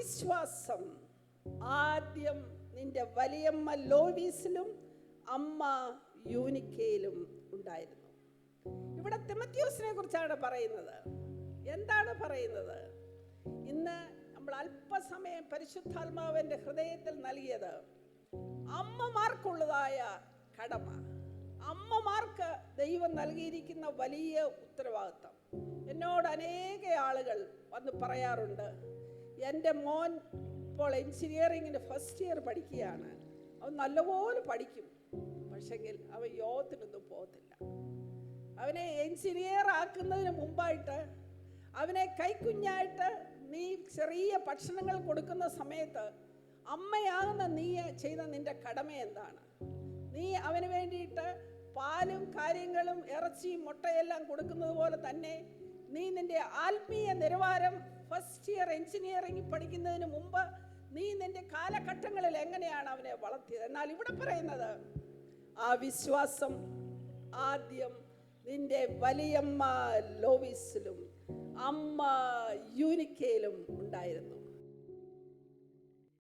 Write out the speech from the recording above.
വിശ്വാസം ആദ്യം നിന്റെ വലിയമ്മ ലോവീസിലും അമ്മ യൂനിക്കയിലും ഉണ്ടായിരുന്നു. ഇവിടെ തിമോത്തിയോസിനെ കുറിച്ചാണ് പറയുന്നത്. എന്താണ് പറയുന്നത്? ഇന്ന് നമ്മൾ അല്പസമയം പരിശുദ്ധാത്മാവിന്റെ ഹൃദയത്തിൽ നൽകിയത് അമ്മമാർക്കുള്ളതായ കടമ, അമ്മമാർക്ക് ദൈവം നൽകിയിരിക്കുന്ന വലിയ ഉത്തരവാദിത്തം. എന്നോട് അനേക ആളുകൾ വന്ന് പറയാറുണ്ട്, എൻ്റെ മോൻ ഇപ്പോൾ എഞ്ചിനീയറിങ്ങിന് ഫസ്റ്റ് ഇയർ പഠിക്കുകയാണ്, അവൻ നല്ലപോലെ പഠിക്കും, പക്ഷെങ്കിൽ അവൻ യോഗത്തിനൊന്നും പോകത്തില്ല. അവനെ എഞ്ചിനീയർ ആക്കുന്നതിന് മുമ്പായിട്ട് അവനെ കൈക്കുഞ്ഞായിട്ട് നീ ചെറിയ ഭക്ഷണങ്ങൾ കൊടുക്കുന്ന സമയത്ത് അമ്മയാകുന്ന നീ ചെയ്ത നിന്റെ കടമ എന്താണ്? നീ അവന് വേണ്ടിയിട്ട് പാലും കാര്യങ്ങളും ഇറച്ചിയും മുട്ടയെല്ലാം കൊടുക്കുന്നത് പോലെ തന്നെ നീ നിന്റെ ആത്മീയ നിലവാരം ഫസ്റ്റ് ഇയർ എഞ്ചിനീയറിംഗ് പഠിക്കുന്നതിന് മുമ്പ് നീ നിന്റെ കാലഘട്ടങ്ങളിൽ എങ്ങനെയാണ് അവനെ വളർത്തിയത്? എന്നാൽ ഇവിടെ പറയുന്നത് ആ വിശ്വാസം ആദ്യം നിന്റെ വലിയമ്മ ലോവീസിലും അമ്മ യൂനിക്കയിലും ഉണ്ടായിരുന്നു.